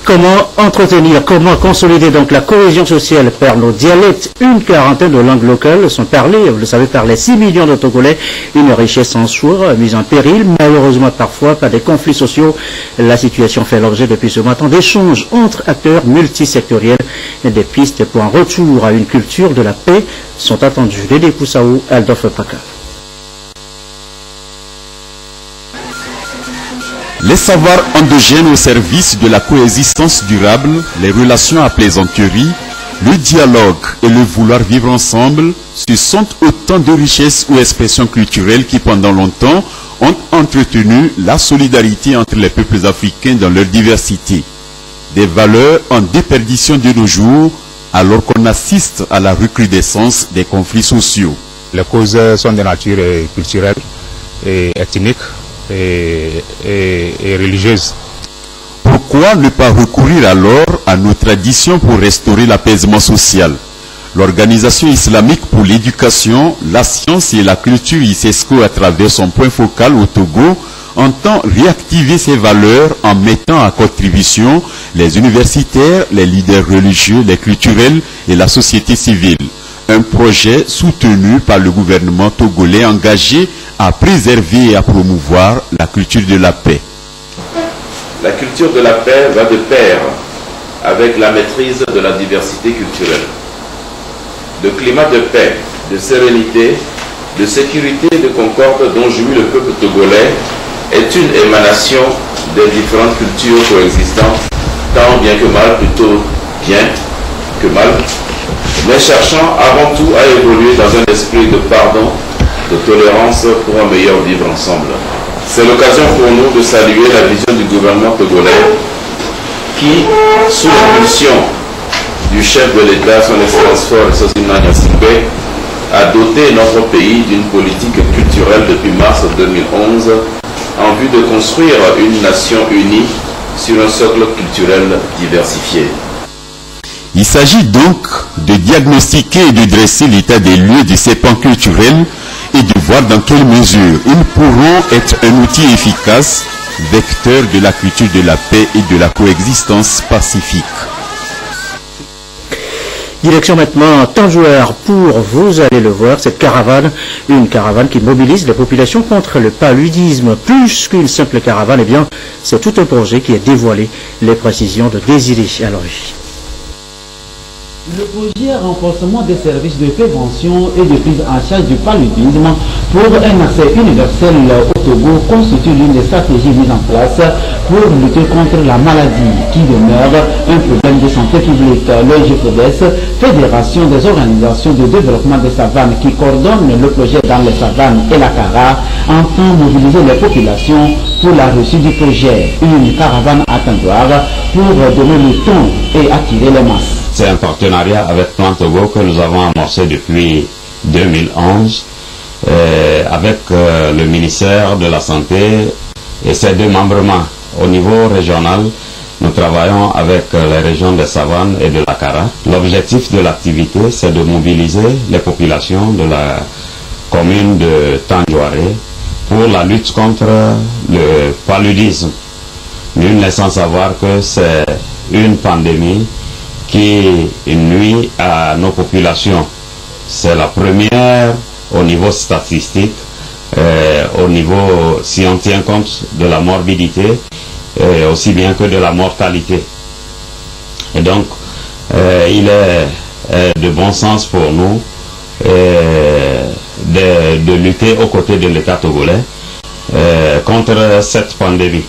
Comment entretenir, comment consolider donc la cohésion sociale par nos dialectes? Une quarantaine de langues locales sont parlées, vous le savez, par les 6 millions de Togolais. Une richesse en soi, mise en péril, malheureusement parfois par des conflits sociaux. La situation fait l'objet depuis ce matin d'échanges entre acteurs multisectoriels. Des pistes pour un retour à une culture de la paix sont attendues. Dédé Poussaou, Aldolphe Paka. Les savoirs endogènes au service de la coexistence durable, les relations à plaisanterie, le dialogue et le vouloir vivre ensemble, ce sont autant de richesses ou expressions culturelles qui pendant longtemps ont entretenu la solidarité entre les peuples africains dans leur diversité. Des valeurs en déperdition de nos jours alors qu'on assiste à la recrudescence des conflits sociaux. Les causes sont de nature culturelle et ethnique et religieuse. Pourquoi ne pas recourir alors à nos traditions pour restaurer l'apaisement social? L'Organisation islamique pour l'éducation, la science et la culture ISESCO à travers son point focal au Togo entend réactiver ces valeurs en mettant à contribution les universitaires, les leaders religieux, les culturels et la société civile. Un projet soutenu par le gouvernement togolais engagé à préserver et à promouvoir la culture de la paix. La culture de la paix va de pair avec la maîtrise de la diversité culturelle. Le climat de paix, de sérénité, de sécurité et de concorde dont jouit le peuple togolais est une émanation des différentes cultures coexistantes, tant bien que mal, plutôt bien que mal, mais cherchant avant tout à évoluer dans un esprit de pardon, de tolérance pour un meilleur vivre ensemble. C'est l'occasion pour nous de saluer la vision du gouvernement togolais qui, sous l'impulsion du chef de l'État, son Excellence Faure Sosina Gnassingbé, a doté notre pays d'une politique culturelle depuis mars 2011 en vue de construire une nation unie sur un socle culturel diversifié. Il s'agit donc de diagnostiquer et de dresser l'état des lieux de ces pans culturels et de voir dans quelle mesure ils pourront être un outil efficace, vecteur de la culture de la paix et de la coexistence pacifique. Direction maintenant Tanjouar pour, vous allez le voir, cette caravane, une caravane qui mobilise les populations contre le paludisme. Plus qu'une simple caravane, eh bien, c'est tout un projet qui est dévoilé. Les précisions de Désiré Aloy. Le projet renforcement des services de prévention et de prise en charge du paludisme pour un accès universel au Togo constitue l'une des stratégies mises en place pour lutter contre la maladie qui demeure un problème de santé publique. Le GFEDES, Fédération des organisations de développement des savanes qui coordonne le projet dans les savanes et la CARA, entend mobiliser les populations pour la réussite du projet. Une caravane à Tanjouar pour donner le ton et attirer les masses. C'est un partenariat avec Plan Togo que nous avons amorcé depuis 2011 avec le ministère de la Santé et ses démembrements. Au niveau régional, nous travaillons avec les régions des Savanes et de la Kara. L'objectif de l'activité, c'est de mobiliser les populations de la commune de Tanjouaré pour la lutte contre le paludisme. Nul n'est sans savoir que c'est une pandémie qui nuit à nos populations. C'est la première au niveau statistique, au niveau, si on tient compte de la morbidité, aussi bien que de la mortalité. Et donc, il est de bon sens pour nous de lutter aux côtés de l'État togolais contre cette pandémie.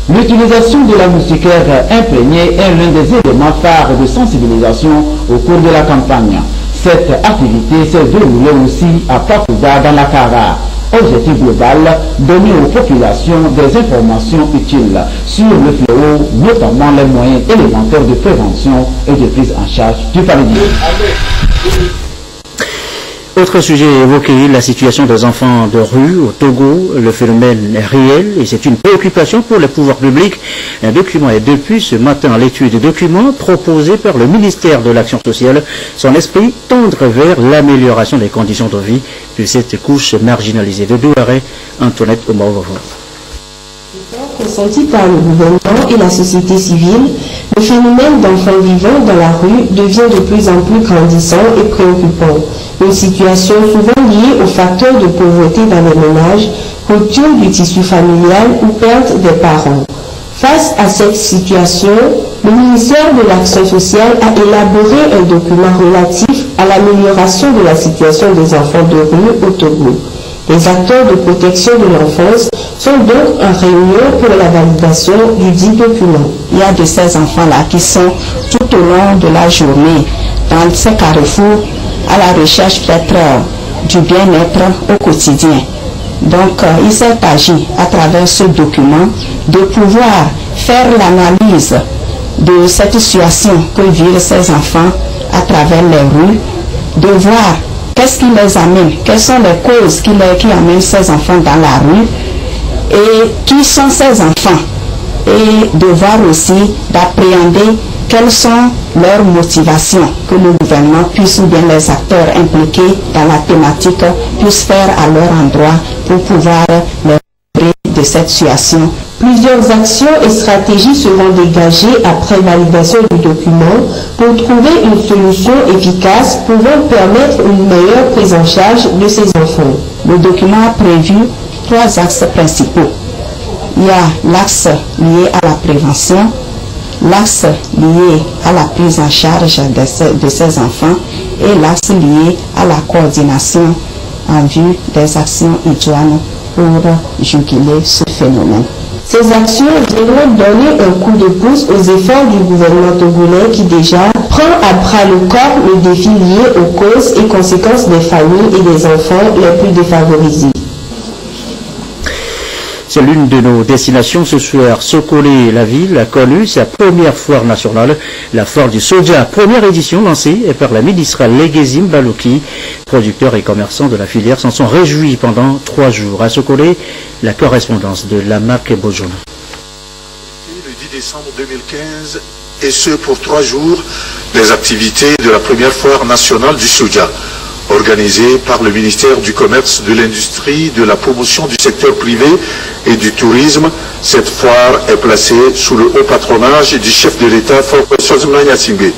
L'utilisation de la moustiquaire imprégnée est l'un des éléments phares de sensibilisation au cours de la campagne. Cette activité s'est déroulée aussi à Papouda dans la Kara. Objectif global, donner aux populations des informations utiles sur le fléau, notamment les moyens élémentaires de prévention et de prise en charge du paludisme. Autre sujet évoqué, la situation des enfants de rue au Togo. Le phénomène est réel et c'est une préoccupation pour les pouvoirs publics. Un document est depuis ce matin à l'étude des documents proposés par le ministère de l'Action sociale. Son esprit tendre vers l'amélioration des conditions de vie de cette couche marginalisée. De Douaré, Antoinette Omaovovo. Ressenti par le gouvernement et la société civile, le phénomène d'enfants vivant dans la rue devient de plus en plus grandissant et préoccupant. Une situation souvent liée aux facteurs de pauvreté dans les ménages, rupture du tissu familial ou perte des parents. Face à cette situation, le ministère de l'Action sociale a élaboré un document relatif à l'amélioration de la situation des enfants de rue au Togo. Les acteurs de protection de l'enfance sont donc en réunion pour la validation du dit document. Il y a de ces enfants-là qui sont tout au long de la journée dans ces carrefours à la recherche peut-être du bien-être au quotidien. Donc, il s'est agi à travers ce document de pouvoir faire l'analyse de cette situation que vivent ces enfants à travers les rues, de voir qu'est-ce qui les amène, quelles sont les causes qui amènent ces enfants dans la rue et qui sont ces enfants. Et de voir aussi, d'appréhender quelles sont leurs motivations, que le gouvernement puisse ou bien les acteurs impliqués dans la thématique puissent faire à leur endroit pour pouvoir les libérer de cette situation. Plusieurs actions et stratégies seront dégagées après validation du document pour trouver une solution efficace pouvant permettre une meilleure prise en charge de ces enfants. Le document a prévu 3 axes principaux. Il y a l'axe lié à la prévention, l'axe lié à la prise en charge de ces enfants et l'axe lié à la coordination en vue des actions idoines pour juguler ce phénomène. Ces actions viendront donner un coup de pouce aux efforts du gouvernement togolais qui déjà prend à bras le corps le défi lié aux causes et conséquences des familles et des enfants les plus défavorisés. C'est l'une de nos destinations ce soir. Sokole, la ville, a connu sa première foire nationale, la foire du soja. Première édition lancée par la ministre Legezim Balouki. Producteurs et commerçants de la filière s'en sont réjouis pendant 3 jours. À Sokole, la correspondance de Lamak et Bojona. Le 10 décembre 2015, et ce pour 3 jours, les activités de la première foire nationale du soja. Organisée par le ministère du Commerce, de l'Industrie, de la promotion du secteur privé et du tourisme, cette foire est placée sous le haut patronage du chef de l'État, Faure Gnassingbé.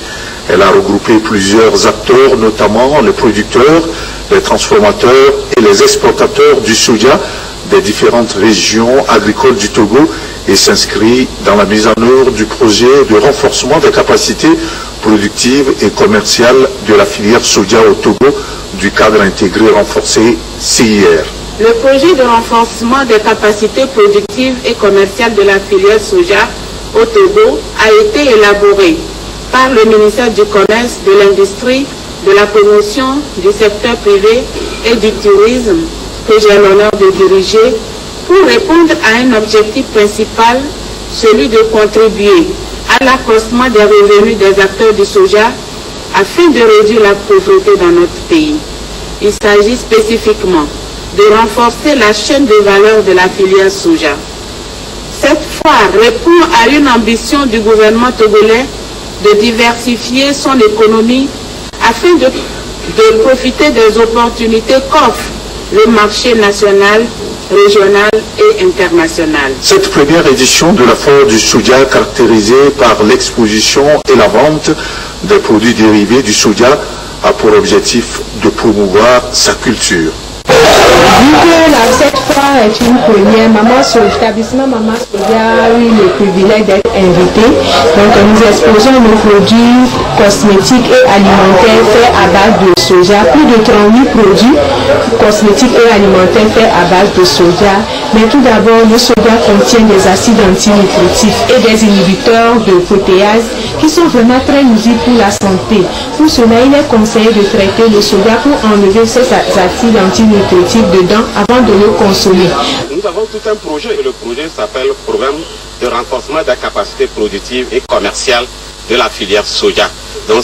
Elle a regroupé plusieurs acteurs, notamment les producteurs, les transformateurs et les exportateurs du soja des différentes régions agricoles du Togo et s'inscrit dans la mise en œuvre du projet de renforcement des capacités productives et commerciales de la filière soja au Togo du cadre intégré renforcé CIR. Le projet de renforcement des capacités productives et commerciales de la filière soja au Togo a été élaboré par le ministère du Commerce, de l'Industrie, de la promotion du secteur privé et du tourisme que j'ai l'honneur de diriger pour répondre à un objectif principal, celui de contribuer à l'accroissement des revenus des acteurs du soja afin de réduire la pauvreté dans notre pays. Il s'agit spécifiquement de renforcer la chaîne de valeur de la filière soja. Cette foire répond à une ambition du gouvernement togolais de diversifier son économie afin de profiter des opportunités qu'offre le marché national, régional et international. Cette première édition de la foire du soja, caractérisée par l'exposition et la vente des produits dérivés du soja, a pour objectif de promouvoir sa culture. Vu que cette foire est une première, l'établissement Maman Soja a eu le privilège d'être invité. Donc nous exposons nos produits cosmétiques et alimentaires faits à base de soja. Plus de 38 produits cosmétiques et alimentaires faits à base de soja. Mais tout d'abord, le soja contient des acides antinutritifs et des inhibiteurs de protéases qui sont vraiment très nuisibles pour la santé. Pour cela, il est conseillé de traiter le soja pour enlever ces acides antinutritifs dedans avant de le consommer. Nous avons tout un projet et le projet s'appelle Programme de renforcement des capacités productives et commerciales de la filière soja. Donc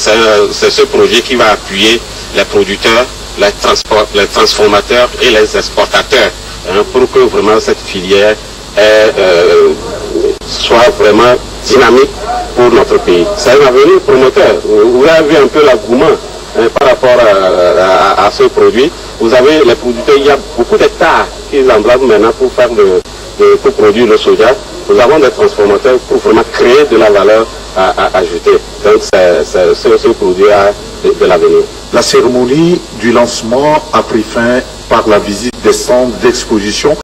c'est ce projet qui va appuyer les producteurs, les transformateurs et les exportateurs pour que vraiment cette filière soit vraiment dynamique pour notre pays. C'est un avenir promoteur. Vous avez vu un peu l'engouement par rapport à ce produit. Vous avez les producteurs, il y a beaucoup d'hectares qu'ils embrasent maintenant pour faire pour produire le soja. nous avons des transformateurs pour vraiment créer de la valeur ajoutée. Donc ce produit a de l'avenir. La cérémonie du lancement a pris fin par la visite des centres d'exposition